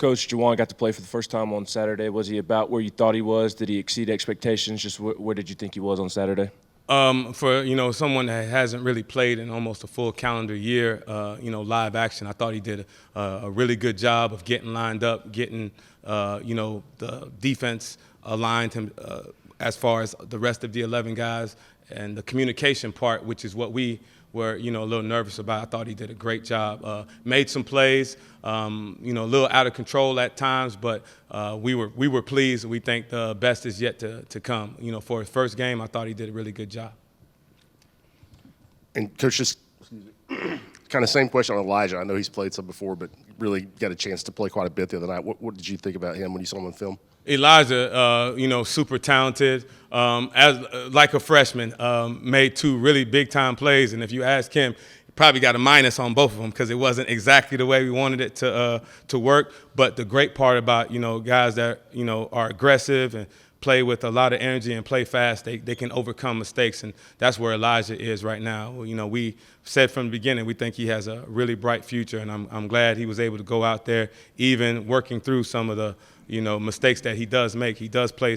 Coach Juwan got to play for the first time on Saturday. Was he about where you thought he was? Did he exceed expectations? Just where did you think he was on Saturday? For someone that hasn't really played in almost a full calendar year, live action, I thought he did a really good job of getting lined up, getting the defense aligned him as far as the rest of the 11 guys, and the communication part, which is what we were a little nervous about. I thought he did a great job. Made some plays, a little out of control at times, but we were pleased. We think the best is yet to come. For his first game, I thought he did a really good job. And Coach, just kind of same question on Elijah. I know he's played some before, but really got a chance to play quite a bit the other night. What did you think about him when you saw him on film? Elijah, super talented. Like a freshman, made 2 really big-time plays. And if you ask him, he probably got a minus on both of them because it wasn't exactly the way we wanted it to work. But the great part about, guys that, are aggressive and play with a lot of energy and play fast, they can overcome mistakes. And that's where Elijah is right now. We said from the beginning we think he has a really bright future, and I'm glad he was able to go out there, even working through some of the mistakes that he does make. He does play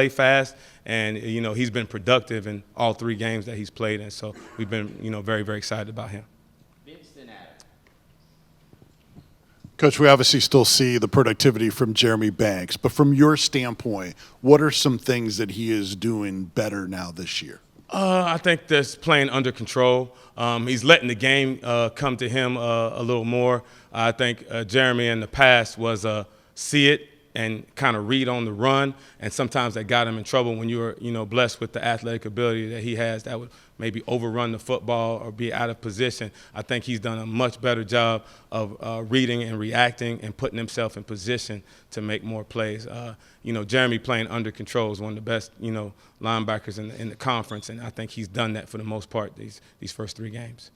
fast, and he's been productive in all 3 games that he's played in. So we've been very, very excited about him. Coach, we obviously still see the productivity from Jeremy Banks, but from your standpoint, what are some things that he is doing better now this year? I think that's playing under control. He's letting the game come to him a little more. I think Jeremy in the past was see it and kind of read on the run, and sometimes that got him in trouble when you were blessed with the athletic ability that he has that would maybe overrun the football or be out of position. I think he's done a much better job of reading and reacting and putting himself in position to make more plays. Jeremy playing under control is one of the best linebackers in the conference, and I think he's done that for the most part these first 3 games.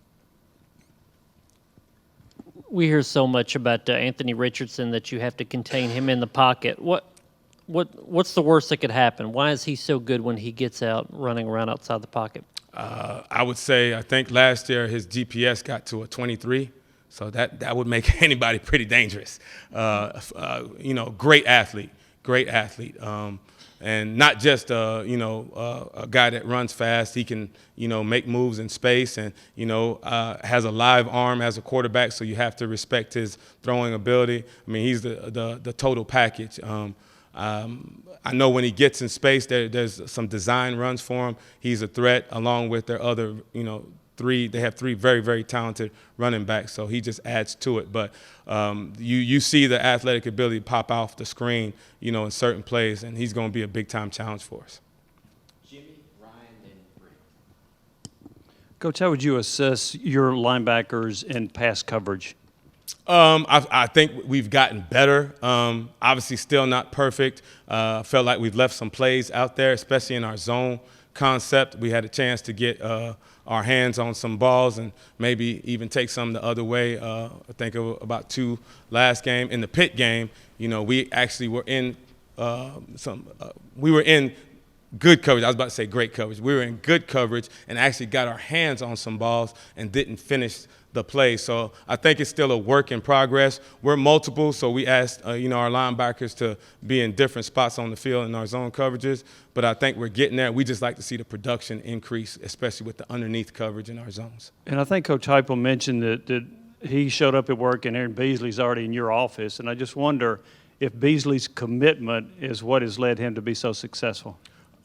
We hear so much about Anthony Richardson that you have to contain him in the pocket. What's the worst that could happen? Why is he so good when he gets out running around outside the pocket? I would say I think last year his GPS got to a 23, so that would make anybody pretty dangerous. Great athlete. And not just a guy that runs fast. He can make moves in space, and has a live arm as a quarterback. So you have to respect his throwing ability. I mean, he's the total package. I know when he gets in space, there's some design runs for him. He's a threat along with their other 3. They have 3 very, very talented running backs, so he just adds to it. But you see the athletic ability pop off the screen, in certain plays, and he's going to be a big-time challenge for us. Jimmy, Ryan, and Brent. Coach, how would you assess your linebackers in pass coverage? I think we've gotten better. Obviously, still not perfect. Felt like we've left some plays out there, especially in our zone concept. We had a chance to get our hands on some balls and maybe even take some the other way. I think about 2 last game. In the Pitt game, we actually were in we were in good coverage. I was about to say great coverage. We were in good coverage and actually got our hands on some balls and didn't finish the play. So I think it's still a work in progress. We're multiple, so we asked our linebackers to be in different spots on the field in our zone coverages. But I think we're getting there. We just like to see the production increase, especially with the underneath coverage in our zones. And I think Coach Heupel mentioned that he showed up at work and Aaron Beasley's already in your office. And I just wonder if Beasley's commitment is what has led him to be so successful.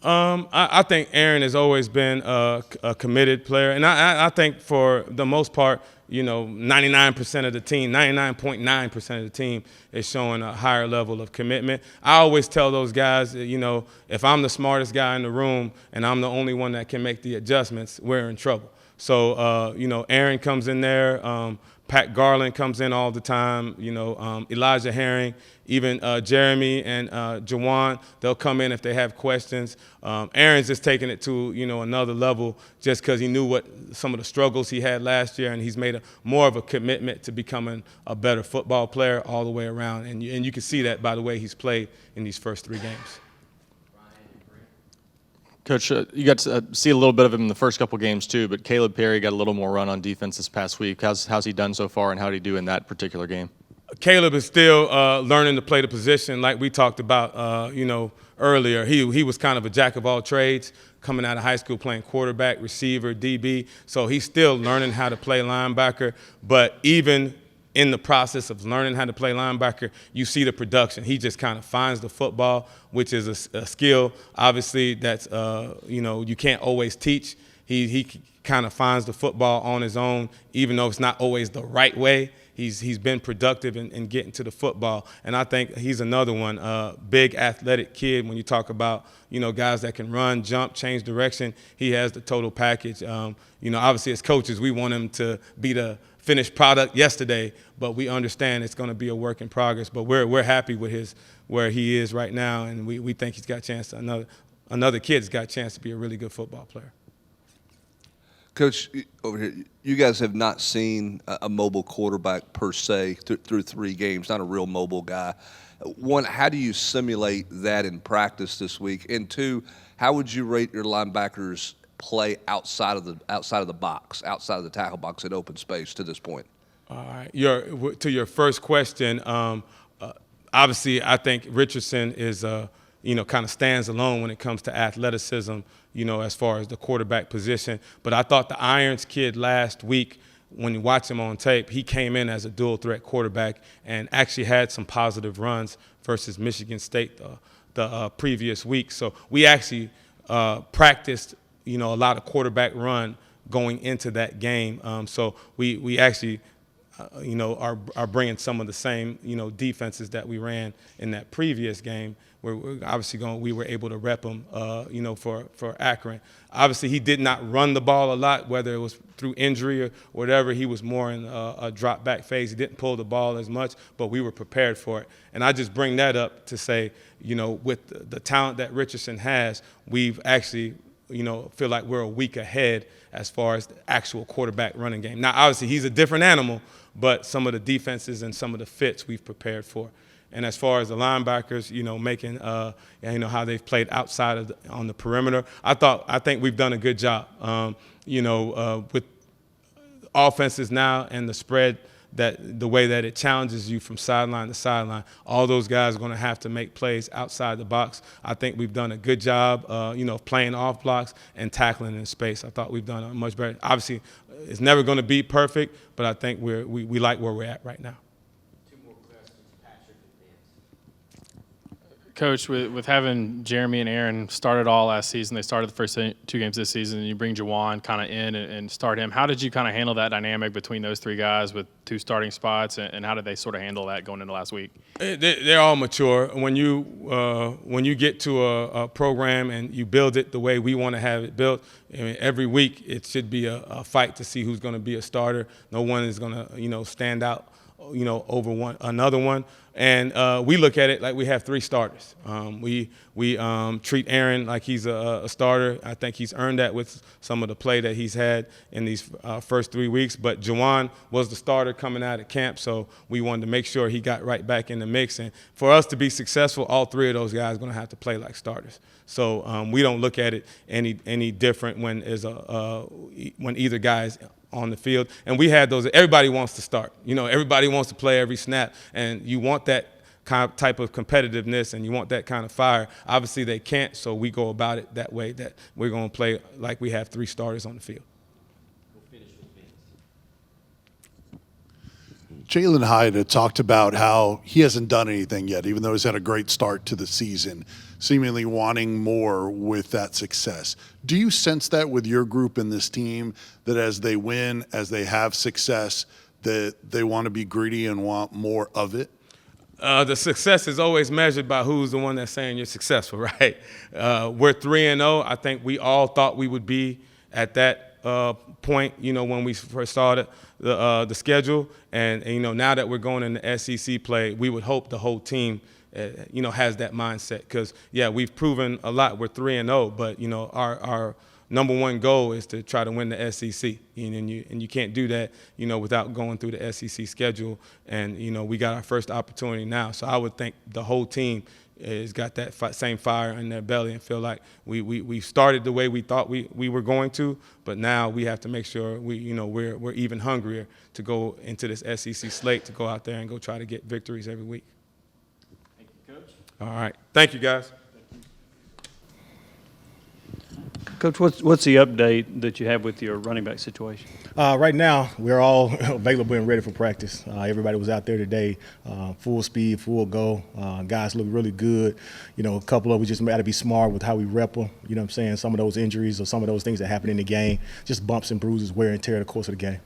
I think Aaron has always been a committed player, and I think for the most part, 99% of the team, 99.9% of the team is showing a higher level of commitment. I always tell those guys, if I'm the smartest guy in the room and I'm the only one that can make the adjustments, we're in trouble. So, Aaron comes in there. Pat Garland comes in all the time, Elijah Herring, even Jeremy and Juwan, they'll come in if they have questions. Aaron's just taking it to, another level just because he knew what some of the struggles he had last year, and he's made more of a commitment to becoming a better football player all the way around. And you can see that by the way he's played in these first 3 games. Coach, you got to see a little bit of him in the first couple games too, but Caleb Perry got a little more run on defense this past week. How's he done so far, and how did he do in that particular game? Caleb is still learning to play the position like we talked about, earlier. He was kind of a jack of all trades coming out of high school, playing quarterback, receiver, DB. So he's still learning how to play linebacker. But even in the process of learning how to play linebacker, you see the production. He just kind of finds the football, which is a skill, obviously, that's, you can't always teach. He kind of finds the football on his own, even though it's not always the right way. He's been productive in getting to the football, and I think he's another one, big athletic kid. When you talk about guys that can run, jump, change direction, he has the total package. Obviously as coaches, we want him to be the finished product yesterday, but we understand it's going to be a work in progress. But we're happy with where he is right now, and we think he's got a chance. Another kid's got a chance to be a really good football player. Coach, over here, you guys have not seen a mobile quarterback per se through 3 games, not a real mobile guy. One, how do you simulate that in practice this week? And 2, how would you rate your linebackers' play outside of the box, outside of the tackle box in open space to this point? All right. To your first question, obviously I think Richardson is kind of stands alone when it comes to athleticism, as far as the quarterback position. But I thought the Irons kid last week, when you watch him on tape, he came in as a dual threat quarterback and actually had some positive runs versus Michigan State the previous week. So we actually practiced, a lot of quarterback run going into that game. So we actually are bringing some of the same, defenses that we ran in that previous game. We're obviously we were able to rep him, for Akron. Obviously, he did not run the ball a lot, whether it was through injury or whatever. He was more in a drop back phase. He didn't pull the ball as much, but we were prepared for it. And I just bring that up to say, with the talent that Richardson has, we've actually, feel like we're a week ahead as far as the actual quarterback running game. Now, obviously, he's a different animal, but some of the defenses and some of the fits we've prepared for. And as far as the linebackers, making, how they've played outside on the perimeter, I think we've done a good job. With offenses now and the spread, the way that it challenges you from sideline to sideline, all those guys are going to have to make plays outside the box. I think we've done a good job, playing off blocks and tackling in space. I thought we've done a much better. Obviously, it's never going to be perfect, but I think we like where we're at right now. Coach, with having Jeremy and Aaron start it all last season, they started the first 2 games this season, and you bring Juwan kind of in and start him. How did you kind of handle that dynamic between those 3 guys with 2 starting spots, and how did they sort of handle that going into last week? They're all mature. When you get to a program and you build it the way we want to have it built, every week it should be a fight to see who's going to be a starter. No one is going to stand out over another one. And we look at it like we have 3 starters. We treat Aaron like he's a starter. I think he's earned that with some of the play that he's had in these first 3 weeks. But Juwan was the starter coming out of camp, so we wanted to make sure he got right back in the mix. And for us to be successful, all 3 of those guys are going to have to play like starters. So we don't look at it any different when either guy is on the field. And we had those. Everybody wants to start. Everybody wants to play every snap, and you want that type of competitiveness, and you want that kind of fire. Obviously, they can't, so we go about it that way, that we're going to play like we have 3 starters on the field. Jalen Hyde had talked about how he hasn't done anything yet, even though he's had a great start to the season, seemingly wanting more with that success. Do you sense that with your group and this team, that as they win, as they have success, that they want to be greedy and want more of it? The success is always measured by who's the one that's saying you're successful, right? We're 3-0. I think we all thought we would be at that point, when we first started the schedule. And now that we're going into SEC play, we would hope the whole team, has that mindset. Because, we've proven a lot. We're 3-0, but, our number one goal is to try to win the SEC. And you can't do that, without going through the SEC schedule. And, we got our first opportunity now. So I would think the whole team, has got that same fire in their belly and feel like we started the way we thought we were going to, but now we have to make sure we're even hungrier to go into this SEC slate, to go out there and go try to get victories every week. Thank you, Coach. All right. Thank you, guys. Coach, what's the update that you have with your running back situation? Right now, we're all available and ready for practice. Everybody was out there today, full speed, full go. Guys look really good. A couple of we just got to be smart with how we rep them. You know what I'm saying? Some of those injuries or some of those things that happen in the game, just bumps and bruises, wear and tear the course of the game.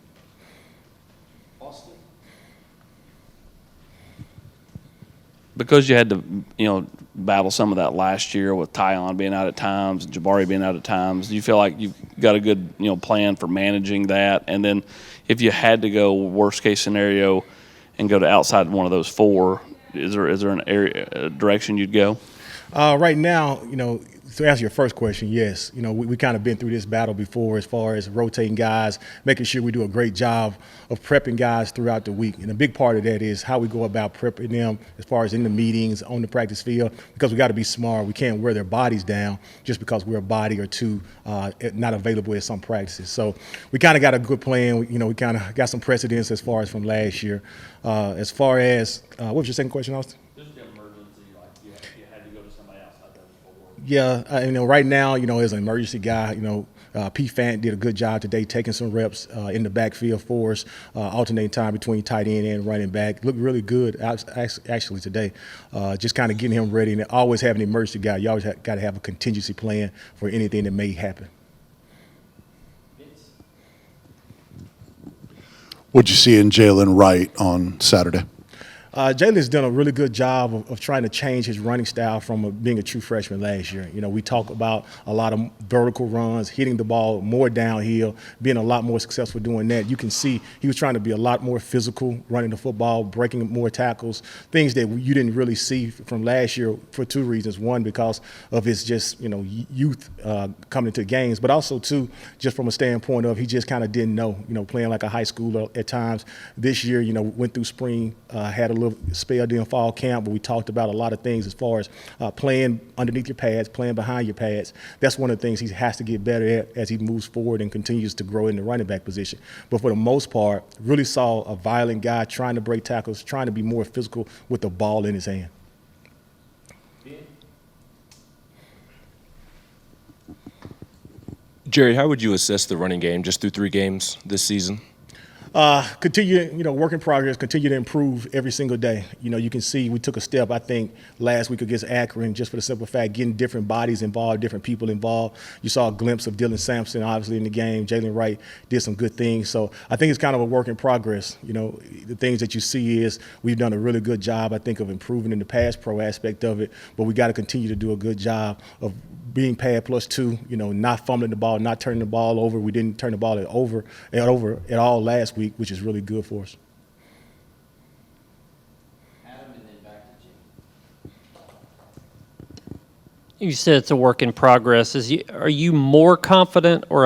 Because you had to, battle some of that last year with Tyon being out at times, Jabari being out at times, do you feel like you've got a good, plan for managing that? And then if you had to go worst case scenario and go to outside one of those four, is there a direction you'd go? Right now, to answer your first question, yes. We kind of been through this battle before as far as rotating guys, making sure we do a great job of prepping guys throughout the week. And a big part of that is how we go about prepping them as far as in the meetings, on the practice field, because we got to be smart. We can't wear their bodies down just because we're a body or two not available at some practices. So we kind of got a good plan. We kind of got some precedents as far as from last year. As far as what was your second question, Austin? Yeah, right now, as an emergency guy, P. Fant did a good job today taking some reps in the backfield for us, alternating time between tight end and running back. Looked really good actually today. Just kind of getting him ready, and always having an emergency guy. You always got to have a contingency plan for anything that may happen. What'd you see in Jalen Wright on Saturday? Jalen's done a really good job of trying to change his running style from being a true freshman last year. We talk about a lot of vertical runs, hitting the ball more downhill, being a lot more successful doing that. You can see he was trying to be a lot more physical, running the football, breaking more tackles, things that you didn't really see from last year for two reasons. One, because of his just, youth coming into games, but also, two, just from a standpoint of he just kind of didn't know, playing like a high schooler at times. This year, went through spring, had a little spell during fall camp, but we talked about a lot of things as far as playing underneath your pads, playing behind your pads. That's one of the things he has to get better at as he moves forward and continues to grow in the running back position. But for the most part, really saw a violent guy trying to break tackles, trying to be more physical with the ball in his hand. Jerry, how would you assess the running game just through 3 games this season? Continue, work in progress, continue to improve every single day. You can see we took a step, I think, last week against Akron, just for the simple fact, getting different bodies involved, different people involved. You saw a glimpse of Dylan Sampson, obviously, in the game. Jalen Wright did some good things. So I think it's kind of a work in progress. The things that you see is we've done a really good job, I think, of improving in the pass pro aspect of it, but we got to continue to do a good job of being pad +2, not fumbling the ball, not turning the ball over. We didn't turn the ball over at all last week, which is really good for us. Adam, and then back to Jim. You said it's a work in progress. Are you more confident or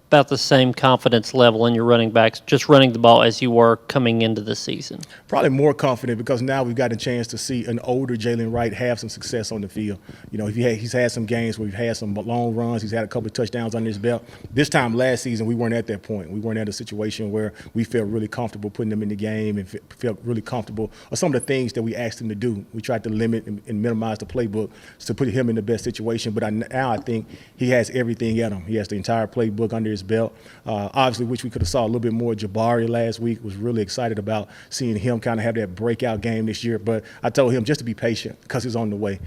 about the same confidence level in your running backs, just running the ball as you were coming into the season? Probably more confident because now we've got a chance to see an older Jalen Wright have some success on the field. He's had some games where we've had some long runs. He's had a couple of touchdowns under his belt. This time last season, we weren't at that point. We weren't at a situation where we felt really comfortable putting him in the game and felt really comfortable or some of the things that we asked him to do. We tried to limit and minimize the playbook to put him in the best situation. But now I think he has everything at him. He has the entire playbook under his belt. Obviously, which we could have saw a little bit more Jabari last week. Was really excited about seeing him kind of have that breakout game this year. But I told him just to be patient because he's on the way.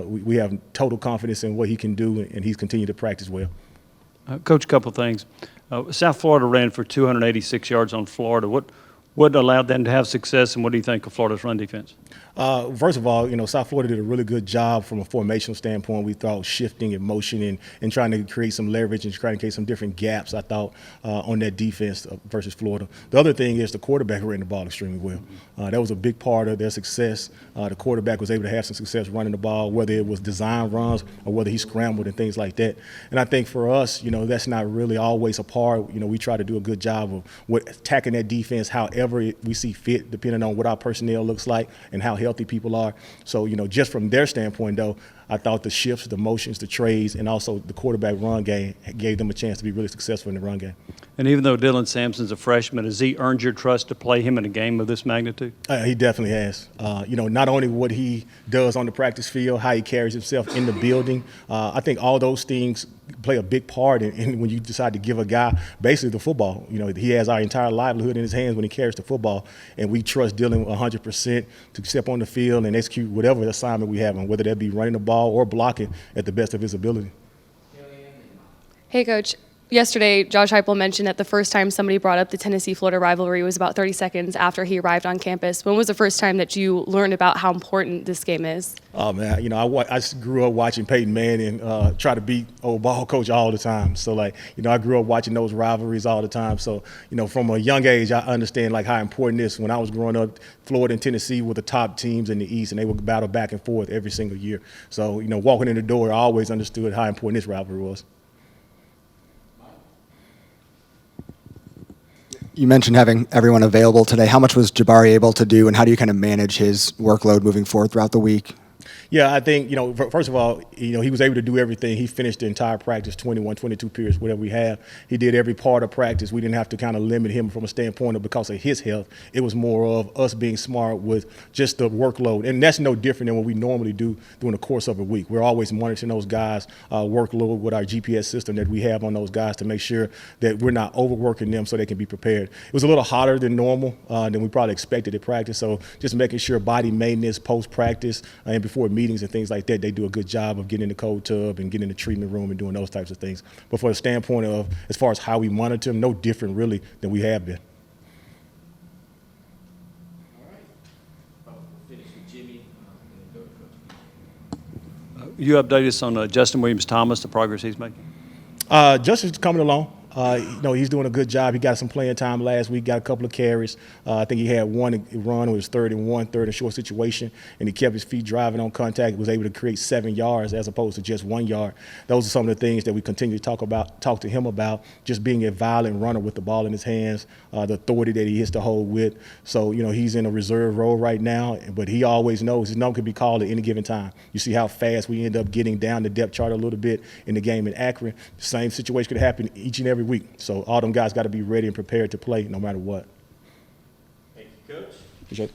We have total confidence in what he can do, and he's continued to practice well. Coach, a couple of things. South Florida ran for 286 yards on Florida. What allowed them to have success, and what do you think of Florida's run defense? First of all, South Florida did a really good job from a formational standpoint. We thought shifting and motion and trying to create some leverage and trying to create some different gaps, I thought, on that defense versus Florida. The other thing is the quarterback ran the ball extremely well. That was a big part of their success. The quarterback was able to have some success running the ball, whether it was design runs or whether he scrambled and things like that. And I think for us, that's not really always a part. We try to do a good job of attacking that defense however whenever we see fit, depending on what our personnel looks like and how healthy people are. So, just from their standpoint, though, I thought the shifts, the motions, the trades, and also the quarterback run game gave them a chance to be really successful in the run game. And even though Dylan Sampson's a freshman, has he earned your trust to play him in a game of this magnitude? He definitely has. Not only what he does on the practice field, how he carries himself in the building. I think all those things play a big part in when you decide to give a guy basically the football. He has our entire livelihood in his hands when he carries the football, and we trust Dylan 100% to step on the field and execute whatever assignment we have, and whether that be running the ball or blocking at the best of his ability. Hey, Coach. Yesterday, Josh Heupel mentioned that the first time somebody brought up the Tennessee-Florida rivalry was about 30 seconds after he arrived on campus. When was the first time that you learned about how important this game is? Oh, man, I grew up watching Peyton Manning try to beat old ball coach all the time. So, I grew up watching those rivalries all the time. So, from a young age, I understand, how important this. When I was growing up, Florida and Tennessee were the top teams in the East, and they would battle back and forth every single year. So, walking in the door, I always understood how important this rivalry was. You mentioned having everyone available today. How much was Jabari able to do, and how do you kind of manage his workload moving forward throughout the week? Yeah, I think, first of all, he was able to do everything. He finished the entire practice, 21, 22 periods, whatever we have. He did every part of practice. We didn't have to kind of limit him from a standpoint of because of his health. It was more of us being smart with just the workload. And that's no different than what we normally do during the course of a week. We're always monitoring those guys' workload with our GPS system that we have on those guys to make sure that we're not overworking them so they can be prepared. It was a little hotter than normal than we probably expected at practice. So just making sure body maintenance post-practice and before meetings and things like that, they do a good job of getting in the cold tub and getting in the treatment room and doing those types of things. But for the standpoint of as far as how we monitor them, no different really than we have been. You update us on Justin Williams-Thomas, the progress he's making? Justin's coming along. He's doing a good job. He got some playing time last week, got a couple of carries. I think he had one run, it was third and short situation, and he kept his feet driving on contact, was able to create 7 yards as opposed to just 1 yard. Those are some of the things that we continue to talk to him about, just being a violent runner with the ball in his hands, the authority that he hits the hole with. So, he's in a reserve role right now, but he always knows his number can be called at any given time. You see how fast we end up getting down the depth chart a little bit in the game in Akron. The same situation could happen each and every week. So all them guys got to be ready and prepared to play no matter what. Thank you, Coach. Appreciate it.